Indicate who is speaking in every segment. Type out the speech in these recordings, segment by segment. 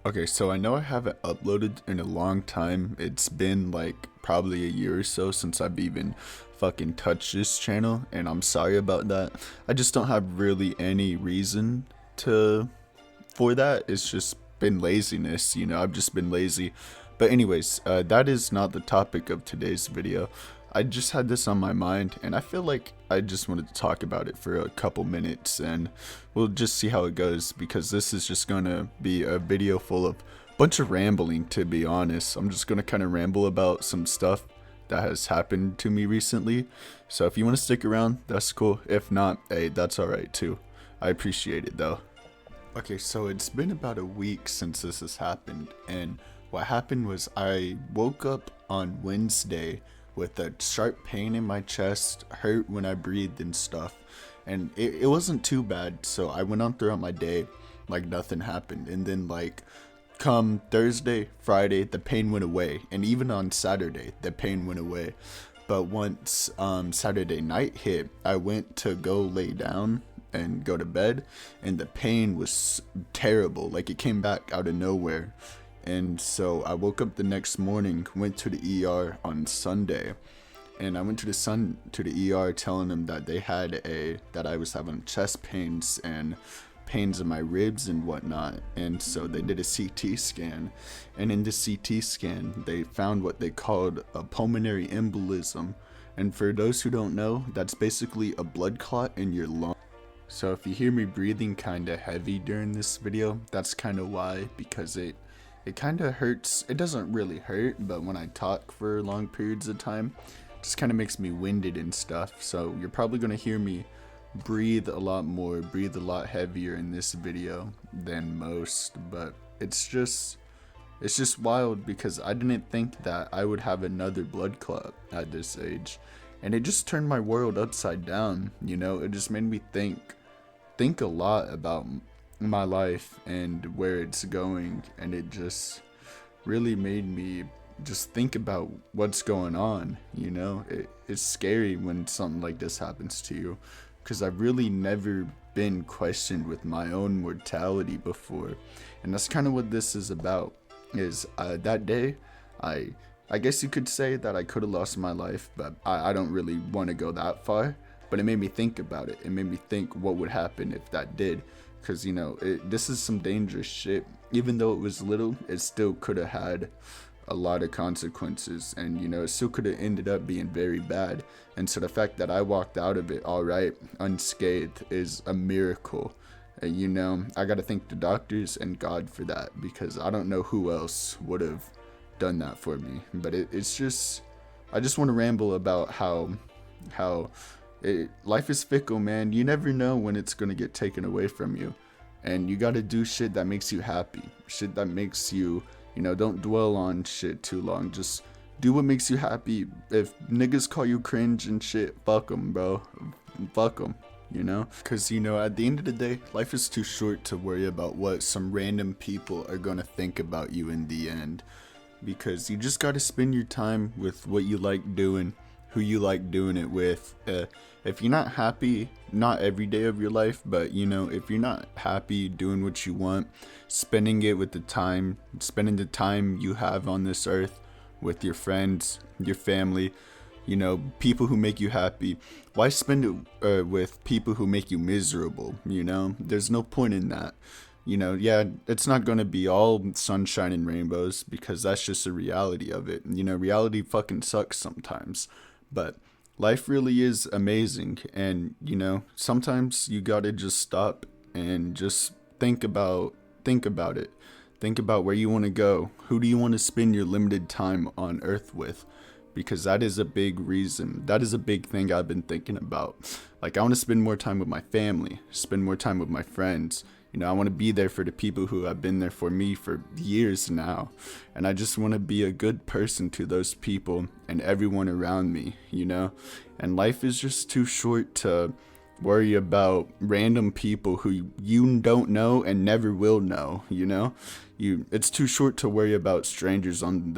Speaker 1: Okay, so I know I haven't uploaded in a long time. It's been like probably a year or so since I've even fucking touched this channel, and I'm sorry about that. I just don't have really any reason to for that. It's just been laziness, I've just been lazy. But anyways, that is not the topic of today's video. I just had this on my mind, and I feel like I just wanted to talk about it for a couple minutes, and we'll just see how it goes, because this is just gonna be a video full of bunch of rambling, to be honest. I'm just gonna kind of ramble about some stuff that has happened to me recently. So if you want to stick around, that's cool. If not, hey, that's alright too. I appreciate it though. Okay, so it's been about a week since this has happened, and what happened was I woke up on Wednesday with a sharp pain in my chest, hurt when I breathed and stuff, and it wasn't too bad, so I went on throughout my day like nothing happened, and then like come Thursday, Friday, the pain went away, and even on Saturday, the pain went away. But once Saturday night hit, I went to go lay down and go to bed, and the pain was terrible. Like it came back out of nowhere. And so I woke up the next morning, went to the ER on Sunday, and I went to the ER telling them that that I was having chest pains and pains in my ribs and whatnot. And so they did a CT scan, and in the CT scan they found what they called a pulmonary embolism. And for those who don't know, that's basically a blood clot in your lung. So if you hear me breathing kind of heavy during this video, that's kind of why, because it kind of hurts. It doesn't really hurt, but when I talk for long periods of time, it just kind of makes me winded and stuff. So you're probably going to hear me breathe a lot more, breathe a lot heavier in this video than most, but it's just wild, because I didn't think that I would have another blood clot at this age. And it just turned my world upside down, It just made me think a lot about my life and where it's going, and it just really made me just think about what's going on. It's scary when something like this happens to you, because I've really never been questioned with my own mortality before, and that's kind of what this is about. Is that day, I guess you could say that I could have lost my life, but I don't really want to go that far. But it made me think about it. It made me think what would happen if that did. Because, this is some dangerous shit. Even though it was little, it still could have had a lot of consequences. And, it still could have ended up being very bad. And so the fact that I walked out of it alright, unscathed, is a miracle. I got to thank the doctors and God for that. Because I don't know who else would have done that for me. But it's just, I just want to ramble about how life is fickle, man. You never know when it's gonna get taken away from you, and you gotta do shit that makes you happy, shit that makes you, don't dwell on shit too long. Just do what makes you happy. If niggas call you cringe and shit, fuck them, bro. Fuck them. Because at the end of the day, life is too short to worry about what some random people are gonna think about you in the end, because you just gotta spend your time with what you like doing, who you like doing it with. If you're not happy, not every day of your life, but if you're not happy doing what you want, spending the time you have on this earth with your friends, your family, people who make you happy, why spend it with people who make you miserable? There's no point in that. Yeah, it's not going to be all sunshine and rainbows, because that's just the reality of it. Reality fucking sucks sometimes. But life really is amazing, and sometimes you gotta just stop and just think about it. Think about where you want to go. Who do you want to spend your limited time on earth with? Because that is a big reason. That is a big thing I've been thinking about. Like, I want to spend more time with my family, spend more time with my friends. I want to be there for the people who have been there for me for years now. And I just want to be a good person to those people and everyone around me, And life is just too short to worry about random people who you don't know and never will know, It's too short to worry about strangers on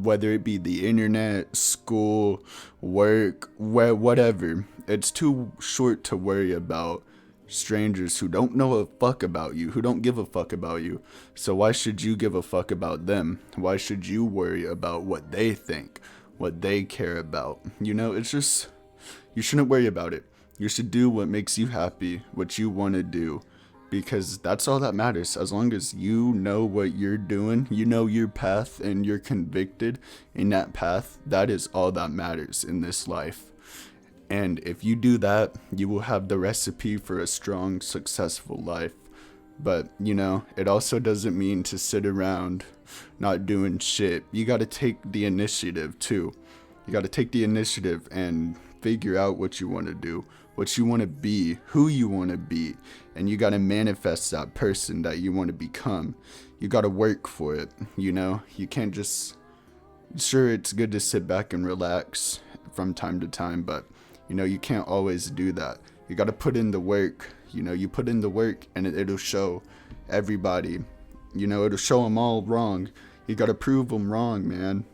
Speaker 1: whether it be the internet, school, work, whatever. It's too short to worry about strangers who don't know a fuck about you, who don't give a fuck about you. So why should you give a fuck about them? Why should you worry about what they think, what they care about? You know, it's just, you shouldn't worry about it. You should do what makes you happy, what you want to do, because that's all that matters. As long as you know what you're doing, you know your path, and you're convicted in that path, that is all that matters in this life. And if you do that, you will have the recipe for a strong, successful life. But, you know, it also doesn't mean to sit around not doing shit. You gotta take the initiative too. You gotta take the initiative and figure out what you want to do, what you want to be, who you want to be. And you gotta manifest that person that you want to become. You gotta work for it, you know? You can't just... Sure, it's good to sit back and relax from time to time, but you know, you can't always do that. You got to put in the work. You know, you put in the work and it'll show everybody. You know, it'll show them all wrong. You got to prove them wrong, man.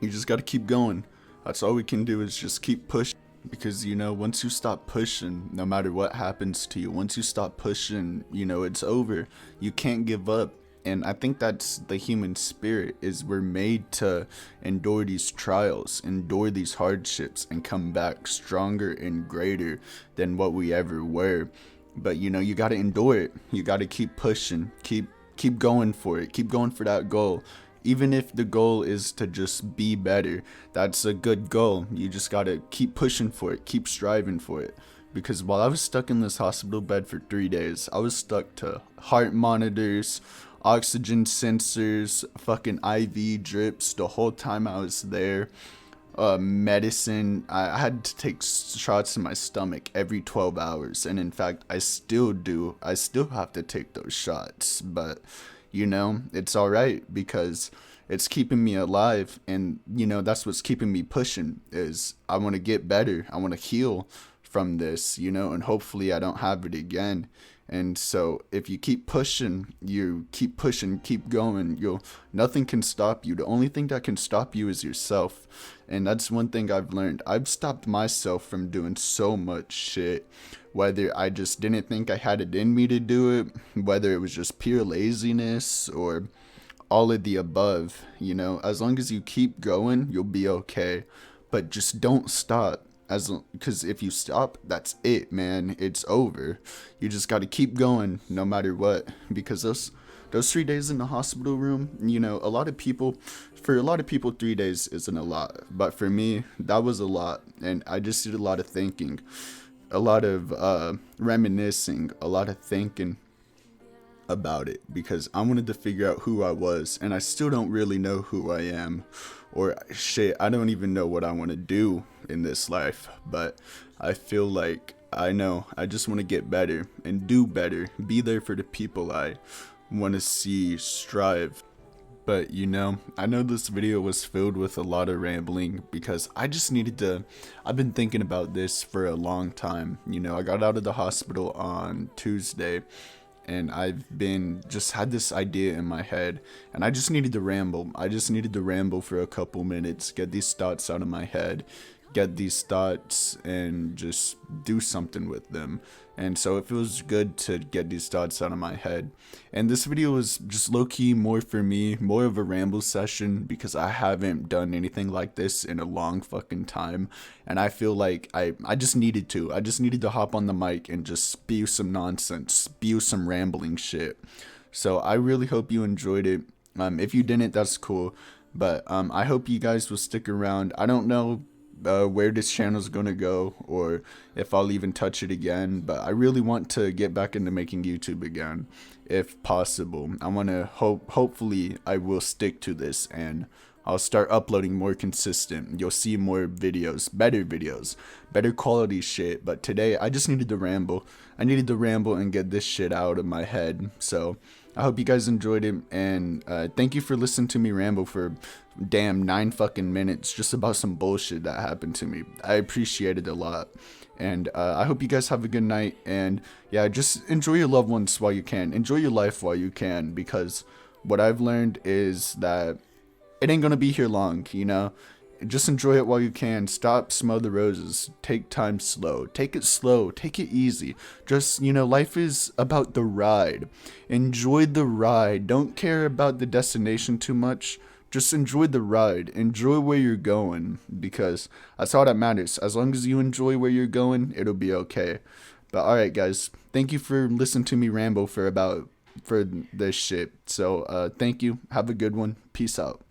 Speaker 1: You just got to keep going. That's all we can do is just keep pushing. Because, you know, once you stop pushing, no matter what happens to you, once you stop pushing, you know, it's over. You can't give up. And I think that's the human spirit, is we're made to endure these trials, endure these hardships, and come back stronger and greater than what we ever were. But, you know, you got to endure it. You got to keep pushing, keep going for it, keep going for that goal. Even if the goal is to just be better, that's a good goal. You just got to keep pushing for it, keep striving for it. Because while I was stuck in this hospital bed for 3 days, I was stuck to heart monitors, oxygen sensors, fucking IV drips the whole time I was there. Medicine. I had to take shots in my stomach every 12 hours. And in fact, I still do. I still have to take those shots. But, you know, it's alright because it's keeping me alive. And, you know, that's what's keeping me pushing, is I want to get better. I want to heal from this, you know, and hopefully I don't have it again. And so if you keep pushing, keep going, nothing can stop you. The only thing that can stop you is yourself. And that's one thing I've learned. I've stopped myself from doing so much shit, whether I just didn't think I had it in me to do it, whether it was just pure laziness or all of the above. You know, as long as you keep going, you'll be okay. But just don't stop. Because if you stop, that's it, man. It's over. You just got to keep going no matter what. Because those 3 days in the hospital room, you know, for a lot of people 3 days isn't a lot. But for me, that was a lot. And I just did a lot of thinking, a lot of reminiscing, a lot of thinking about it. Because I wanted to figure out who I was. And I still don't really know who I am. Or shit, I don't even know what I want to do in this life. But I feel like I know. I just want to get better and do better. Be there for the people I want to see strive. But, you know, I know this video was filled with a lot of rambling because I just needed to... I've been thinking about this for a long time. You know, I got out of the hospital on Tuesday. And I've just had this idea in my head, and I just needed to ramble. I just needed to ramble for a couple minutes, get these thoughts out of my head, get these thoughts and just do something with them. And so it feels good to get these thoughts out of my head. And this video was just low-key more for me, more of a ramble session, because I haven't done anything like this in a long fucking time. And I feel like I just needed to. I just needed to hop on the mic and just spew some nonsense, spew some rambling shit. So I really hope you enjoyed it. If you didn't, that's cool. But I hope you guys will stick around. I don't know where this channel is gonna go, or if I'll even touch it again, but I really want to get back into making YouTube again, if possible. I want to hopefully I will stick to this, and I'll start uploading more consistent. You'll see more videos, better quality shit. But today I just needed to ramble. I needed to ramble and get this shit out of my head. So I hope you guys enjoyed it, and thank you for listening to me ramble for damn 9 fucking minutes just about some bullshit that happened to me. I appreciate it a lot, and I hope you guys have a good night. And yeah, just enjoy your loved ones while you can. Enjoy your life while you can, because what I've learned is that it ain't gonna be here long, you know. Just enjoy it while you can. Stop, smell the roses. Take time slow. Take it slow. Take it easy. Just, life is about the ride. Enjoy the ride. Don't care about the destination too much. Just enjoy the ride. Enjoy where you're going because that's all that matters. As long as you enjoy where you're going, it'll be okay. But all right, guys. Thank you for listening to me ramble for this shit. So, thank you. Have a good one. Peace out.